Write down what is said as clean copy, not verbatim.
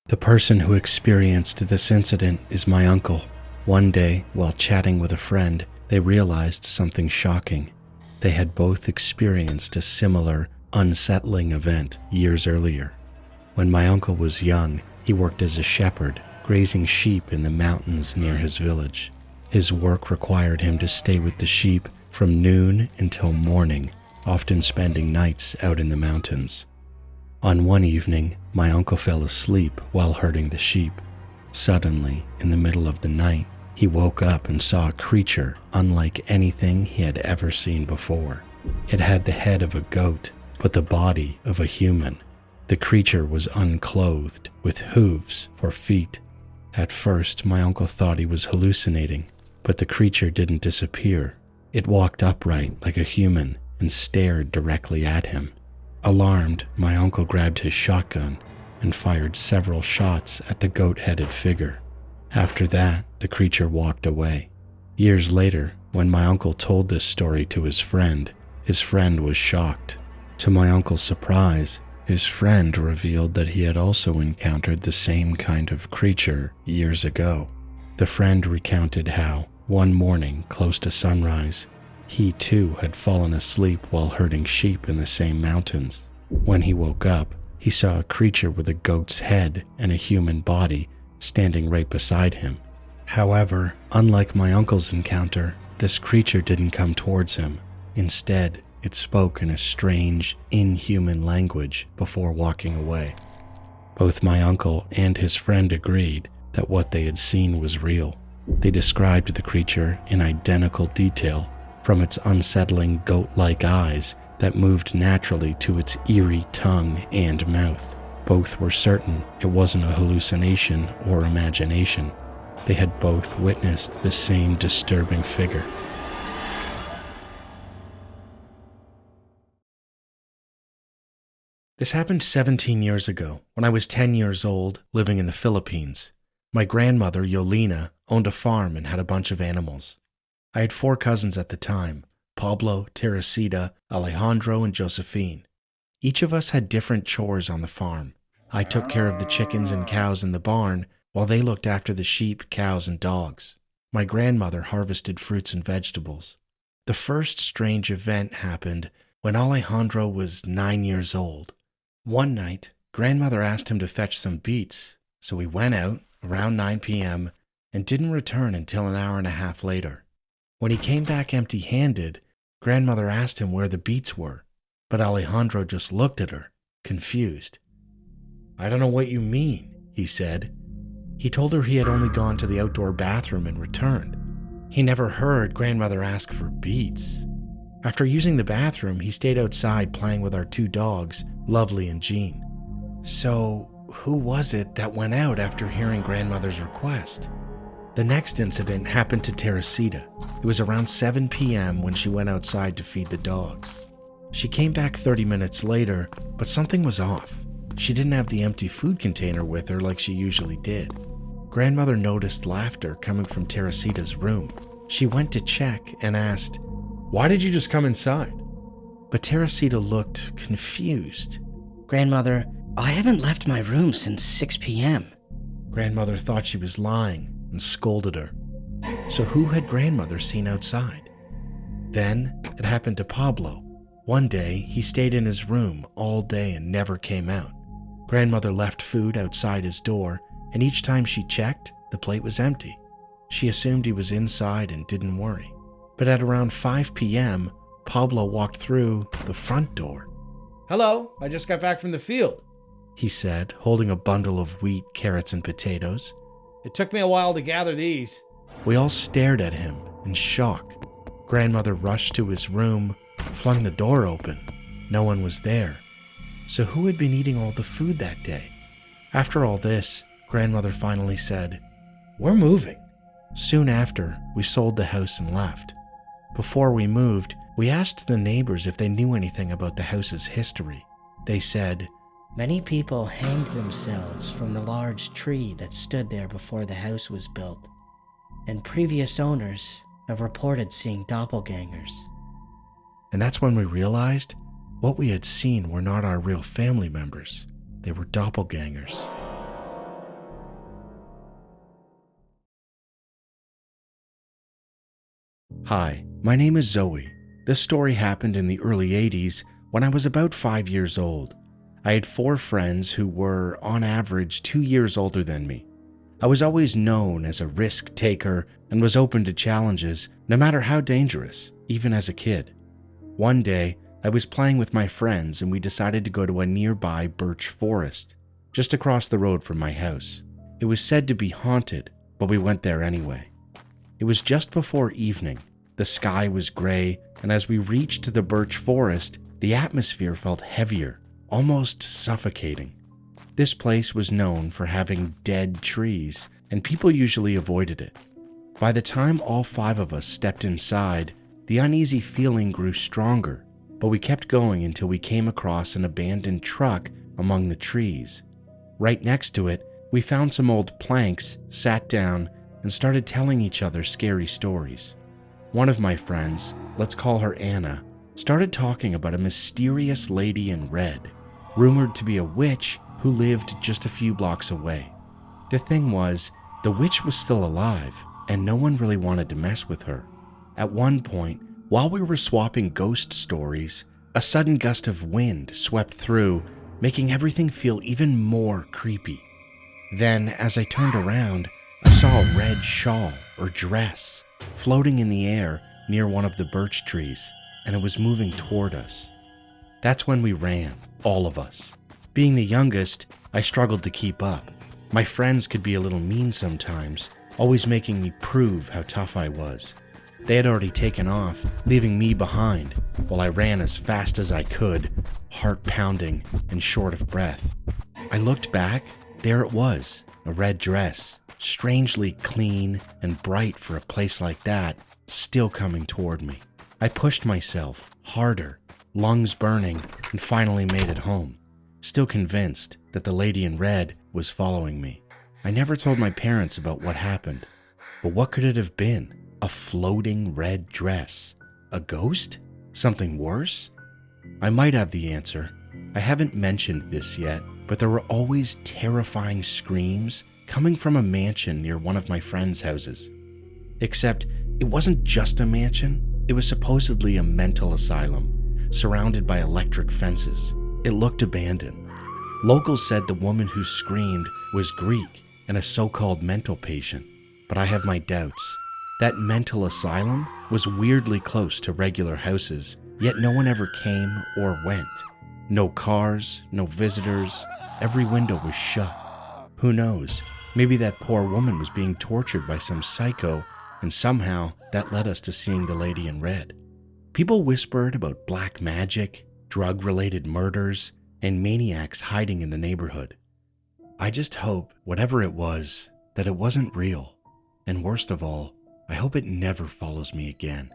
The person who experienced this incident is my uncle. One day, while chatting with a friend, they realized something shocking. They had both experienced a similar, unsettling event years earlier. When my uncle was young, he worked as a shepherd, grazing sheep in the mountains near his village. His work required him to stay with the sheep from noon until morning, often spending nights out in the mountains. On one evening, my uncle fell asleep while herding the sheep. Suddenly, in the middle of the night, he woke up and saw a creature unlike anything he had ever seen before. It had the head of a goat, but the body of a human. The creature was unclothed, with hooves for feet. At first, my uncle thought he was hallucinating, but the creature didn't disappear. It walked upright like a human and stared directly at him. Alarmed, my uncle grabbed his shotgun and fired several shots at the goat-headed figure. After that, the creature walked away. Years later, when my uncle told this story to his friend was shocked. To my uncle's surprise, his friend revealed that he had also encountered the same kind of creature years ago. The friend recounted how, one morning close to sunrise, he too had fallen asleep while herding sheep in the same mountains. When he woke up, he saw a creature with a goat's head and a human body standing right beside him. However, unlike my uncle's encounter, this creature didn't come towards him. Instead, it spoke in a strange, inhuman language before walking away. Both my uncle and his friend agreed that what they had seen was real. They described the creature in identical detail, from its unsettling goat-like eyes that moved naturally to its eerie tongue and mouth. Both were certain it wasn't a hallucination or imagination. They had both witnessed the same disturbing figure. This happened 17 years ago, when I was 10 years old, living in the Philippines. My grandmother, Yolina, owned a farm and had a bunch of animals. I had 4 cousins at the time: Pablo, Teresita, Alejandro, and Josephine. Each of us had different chores on the farm. I took care of the chickens and cows in the barn, while they looked after the sheep, cows, and dogs. My grandmother harvested fruits and vegetables. The first strange event happened when Alejandro was 9 years old. One night, grandmother asked him to fetch some beets, so he went out around 9 p.m. and didn't return until an hour and a half later. When he came back empty-handed, grandmother asked him where the beets were, but Alejandro just looked at her, confused. "I don't know what you mean," he said. He told her he had only gone to the outdoor bathroom and returned. He never heard grandmother ask for beets. After using the bathroom, he stayed outside playing with our 2 dogs, Lovely and Jean. So, who was it that went out after hearing grandmother's request? The next incident happened to Teresita. It was around 7 p.m. when she went outside to feed the dogs. She came back 30 minutes later, but something was off. She didn't have the empty food container with her like she usually did. Grandmother noticed laughter coming from Teresita's room. She went to check and asked, "Why did you just come inside?" But Teresita looked confused. "Grandmother, I haven't left my room since 6 p.m. Grandmother thought she was lying and scolded her. So who had grandmother seen outside? Then it happened to Pablo. One day, he stayed in his room all day and never came out. Grandmother left food outside his door, and each time she checked, the plate was empty. She assumed he was inside and didn't worry. But at around 5 p.m., Pablo walked through the front door. "Hello, I just got back from the field," he said, holding a bundle of wheat, carrots, and potatoes. "It took me a while to gather these." We all stared at him in shock. Grandmother rushed to his room, flung the door open. No one was there. So who had been eating all the food that day? After all this, grandmother finally said, "We're moving." Soon after, we sold the house and left. Before we moved, we asked the neighbors if they knew anything about the house's history. They said, Many people hanged themselves from the large tree that stood there before the house was built, and previous owners have reported seeing doppelgangers. And that's when we realized what we had seen were not our real family members. They were doppelgangers. Hi, my name is Zoe. This story happened in the early 80s when I was about 5 years old. I had 4 friends who were, on average, 2 years older than me. I was always known as a risk taker and was open to challenges, no matter how dangerous, even as a kid. One day, I was playing with my friends and we decided to go to a nearby birch forest, just across the road from my house. It was said to be haunted, but we went there anyway. It was just before evening. The sky was gray, and as we reached the birch forest, the atmosphere felt heavier, almost suffocating. This place was known for having dead trees, and people usually avoided it. By the time all 5 of us stepped inside, the uneasy feeling grew stronger, but we kept going until we came across an abandoned truck among the trees. Right next to it, we found some old planks, sat down, and started telling each other scary stories. One of my friends, let's call her Anna, started talking about a mysterious lady in red, rumored to be a witch who lived just a few blocks away. The thing was, the witch was still alive, and no one really wanted to mess with her. At one point, while we were swapping ghost stories, a sudden gust of wind swept through, making everything feel even more creepy. Then, as I turned around, I saw a red shawl or dress floating in the air near one of the birch trees, and it was moving toward us. That's when we ran, all of us. Being the youngest, I struggled to keep up. My friends could be a little mean sometimes, always making me prove how tough I was. They had already taken off, leaving me behind, while I ran as fast as I could, heart pounding and short of breath. I looked back, there it was, a red dress, strangely clean and bright for a place like that, still coming toward me. I pushed myself, harder, lungs burning, and finally made it home, still convinced that the lady in red was following me. I never told my parents about what happened, but what could it have been? A floating red dress? A ghost? Something worse? I might have the answer. I haven't mentioned this yet, but there were always terrifying screams coming from a mansion near one of my friends' houses. Except it wasn't just a mansion, it was supposedly a mental asylum, surrounded by electric fences. It looked abandoned. Locals said the woman who screamed was Greek and a so-called mental patient, but I have my doubts. That mental asylum was weirdly close to regular houses, yet no one ever came or went. No cars, no visitors, every window was shut. Who knows, maybe that poor woman was being tortured by some psycho, and somehow that led us to seeing the lady in red. People whispered about black magic, drug-related murders, and maniacs hiding in the neighborhood. I just hope, whatever it was, that it wasn't real. And worst of all, I hope it never follows me again.